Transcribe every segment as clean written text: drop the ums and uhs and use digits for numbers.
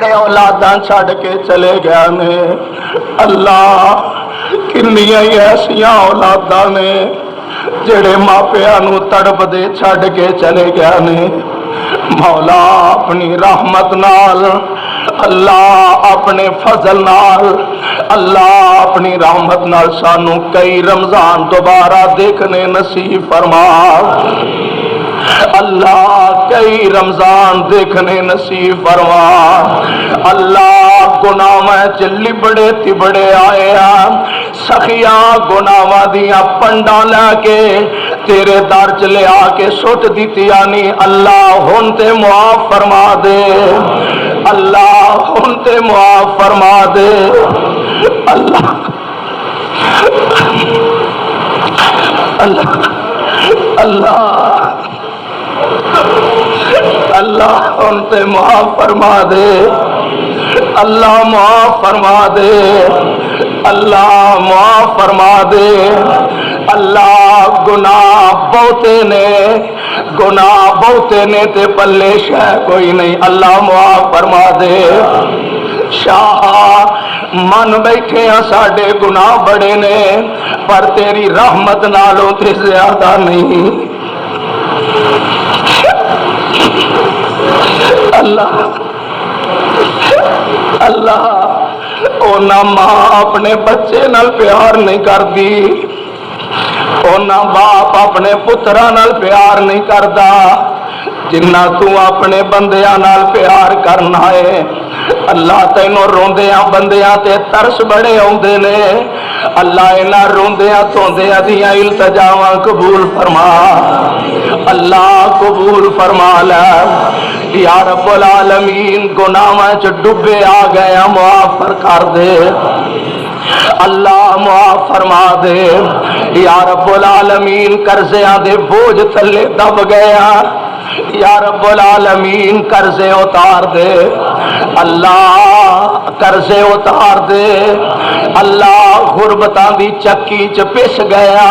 جڑے اولاداں چھڑ کے چلے گئے نے اللہ کنیاں ہی ایسیاں اولاداں نے جڑے ماپیاں نو تڑپ دے چھڑ کے چلے گئے نے مولا اپنی رحمت نال اللہ اپنے فضل نال اللہ اپنی رحمت نال سانو کئی رمضان دوبارہ دیکھنے نصیب فرما اللہ کئی رمضان دیکھنے نصیب فرما اللہ گناہ چلی بڑے تبڑے آئے ہیں سخیا گناہ دیاں پنڈا لے کے تیرے در چ لے آ کے سٹ دیتی آنی اللہ ہن تے معاف فرما دے اللہ ہن تے معاف فرما دے اللہ اللہ اللہ اللہ ان تے معاف فرما دے اللہ معاف فرما دے اللہ معاف فرما دے اللہ گناہ بہتے نے تے پلے شے کوئی نہیں اللہ معاف فرما دے شاہ من بیٹھے ہیں ساڈے گناہ بڑے نے پر تیری رحمت نالوں تے زیادہ نہیں اللہ اللہ اونا ماں اپنے بچے نال پیار نہیں کردی اونا باپ اپنے پترا نال پیار نہیں کردا جنہ تو اپنے بندیاں نال پیار کرنا ہے اللہ تینوں روندیاں بندیاں تے ترس بڑے آوندے نے اللہ انہاں روندیاں توندیاں دیاں التجاواں قبول فرما اللہ قبول فرما لے یا رب العالمین گناہاں چ ڈبے آ گیا معاف کر دے اللہ معاف فرما دے یا رب العالمین قرضیاں دے بوجھ تھلے دب گیا یا رب العالمین قرضے اتار دے اللہ قرضے اتار دے اللہ غربتاں دی چکی چ پس گیا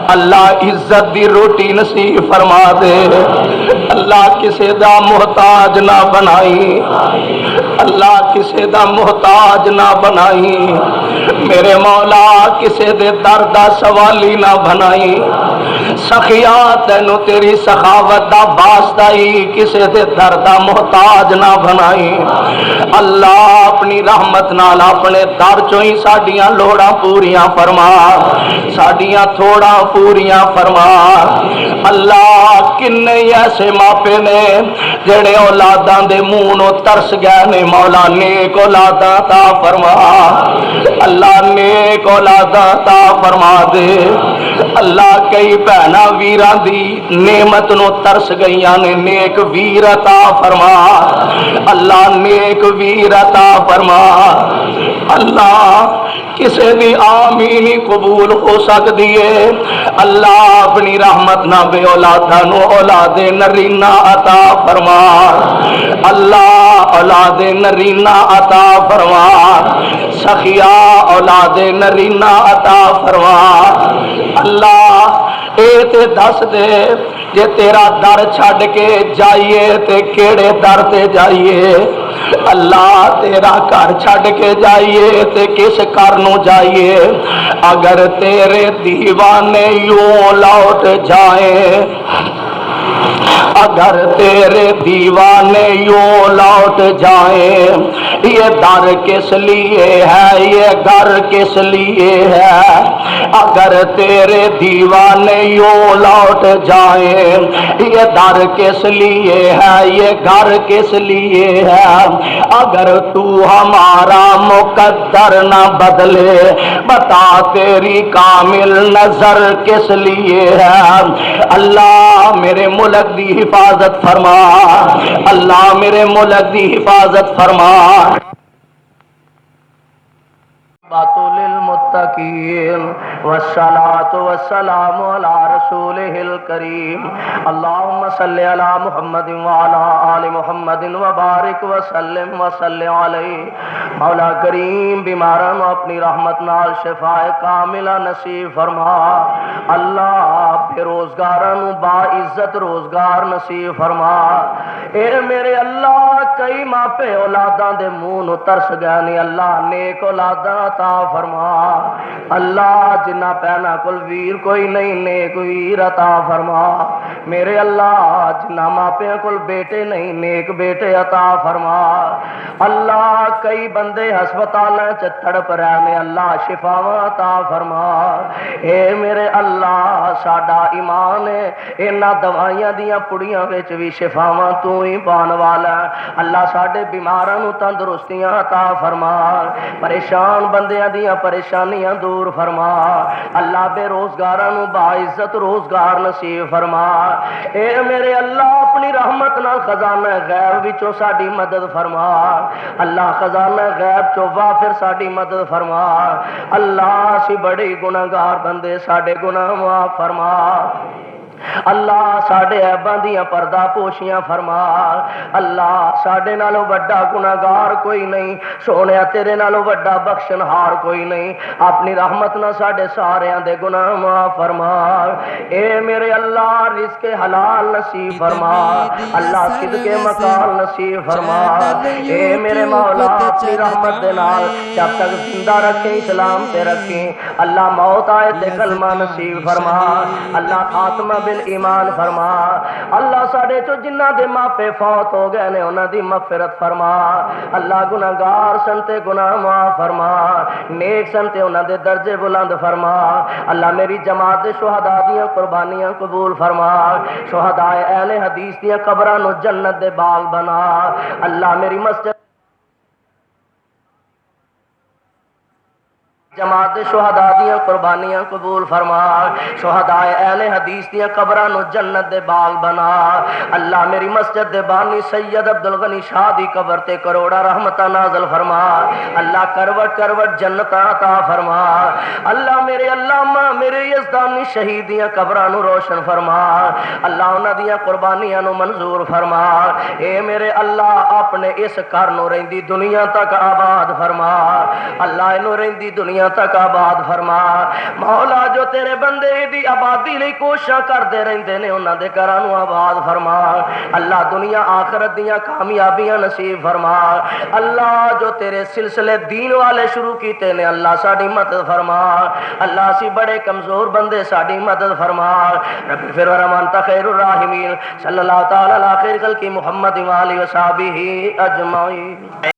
اللہ عزت دی روٹی نصیب فرما دے اللہ کسے دا محتاج نہ بنائی اللہ کسے دا محتاج نہ بنائی میرے مولا کسے دے در دا سوالی نہ بنائی سخیا تینو تیری سخاوت دا واسطائی کسے دے در دا محتاج نہ بنائی اللہ اپنی رحمت نال اپنے در چوں ہی ساڈیاں لوڑاں پوریاں فرما ساڈیاں تھوڑا پوریاں فرما اللہ کنے ایسے ماپے نے جڑے اولاداں دے منہ نو ترس گئے نے مولا نیک اولاداں عطا فرما اللہ نیک اولاداں عطا فرما دے اللہ کئی بہناں ویراں دی نعمت نو ترس گئیاں نے نیک ویر عطا فرما اللہ نیک ویر عطا فرما اللہ کسے دی آمین قبول ہو سکتی ہے اللہ اپنی رحمت نہ بے اولاداں نو اولاد نرینہ عطا فرما اللہ اولاد نرینہ عطا فرما سخیا اولاد نرینہ عطا فرما اللہ اے تے دس دے جے تیرا در چھڈ کے جائیے تے کیڑے در تے جائیے اللہ تیرا گھر چھڈ کے جائیے تے کس گھر نو جائیے اگر تیرے دیوانے یوں لوٹ جائیں اگر تیرے دیوانے یوں لوٹ جائیں یہ در کس لیے ہے یہ گھر کس لیے ہے اگر تیرے دیوانے یوں لوٹ جائیں یہ در کس لیے ہے یہ گھر کس لیے ہے اگر تو ہمارا مقدر نہ بدلے بتا تیری کامل نظر کس لیے ہے اللہ میرے ملک دی حفاظت فرما اللہ میرے ملک دی حفاظت فرما للمتقين والصلاة والسلام على رسوله الكريم اللهم صل على محمد وعلى آل محمد وبارك وسلم عليه مولا کریم بیماراں نو اپنی رحمت نال شفاء کاملہ نصیب فرما اللہ بے روزگاراں نو با عزت روزگار نصیب فرما اے میرے اللہ کئی ماپے اولاداں دے منہ نو ترس گئے نہیں اللہ نیک اولاداں عطا فرما اللہ جنہ پینا کل ویر کوئی نہیں نیک ویر عطا فرما میرے اللہ جنہ ماپیاں کل بیٹے نہیں نیک بیٹے عطا فرما اللہ کئی بندے ہسپتال تڑپ رہے نے اللہ شفاواں عطا فرما اے میرے اللہ ساڈا ایمان ہے انہاں دوائیاں دیاں پڑیاں وچ بھی شفاواں تو ہی پان والا اللہ ساڈے بیماراں نو تندرستیاں عطا فرما پریشان بندیاں دیاں پریشانیاں دور فرما اللہ بے روزگاراں نو باعزت روزگار نصیب فرما اے میرے اللہ اپنی رحمت نال خزانہ غیب وچوں ساڈی مدد فرما اللہ خزانہ غیب چوں وافر ساڈی مدد فرما اللہ اسی بڑے گناہگار بندے ساڈے گناہ معاف فرما اللہ ساڈے عیباں دیاں پردہ پوشیاں فرما اللہ ساڈے نالوں وڈا گناہگار کوئی نہیں سونیا تیرے نالوں وڈا بخشنہار کوئی نہیں اپنی رحمت نہ ساڈے ساریاں دے گناہ معاف فرما اے میرے اللہ رزق حلال نصیب فرما اللہ صدق مقال نصیب فرما اے میرے مولا اپنی رحمت دے نال جب تک زندہ رکھیں اسلام تے رکھیں اللہ موت آئے تے کلمہ نصیب فرما اللہ خاتمہ ایمان فرما اللہ ساڈے چو جنہ دے ماپے فوت ہو گئے نے انہاں دی مغفرت فرما اللہ گناہگار سن تے گناہ معاف فرما نیک سن تے انہاں دے درجے بلند فرما اللہ میری جماعت دے شہداء دیاں قربانیاں قبول فرما شہداء اہل حدیث دیاں قبراں نو جنت دے باغ بنا اللہ میری مسجد جماعت شہداء دیاں قربانیاں قبول فرما شہداء اہل حدیث دیاں قبراں نو جنت دے باغ بنا اللہ میری مسجد دے بانی سید عبدالغنی شاہ دی قبر تے کروڑا رحمتہ نازل فرما اللہ کروٹ کروٹ جنت عطا فرما اللہ میرے علامہ میرے یزدانی شہید دیاں قبراں نو روشن فرما اللہ انہاں دیاں قربانیاں نو منظور فرما اے میرے اللہ اپنے اس گھر نو رہندی دنیا تک آباد فرما اللہ انو رہندی دنیا تک آباد فرما مولا جو تیرے بندے دی آبادی لئی کوشاں کردے رہندے نے انہاں دے گھراں نو آباد فرما اللہ دنیا آخرت دیاں کامیابیاں نصیب فرما اللہ جو تیرے سلسلے دین والے شروع کیتے نے اللہ ساڈی مدد فرما اللہ اسی بڑے کمزور بندے ساڈی مدد فرما رب اغفر ورحم انت خیر الراحمین صلی اللہ تعالی علی خیر خلق محمد و آلہ و صحبہ اجمعین.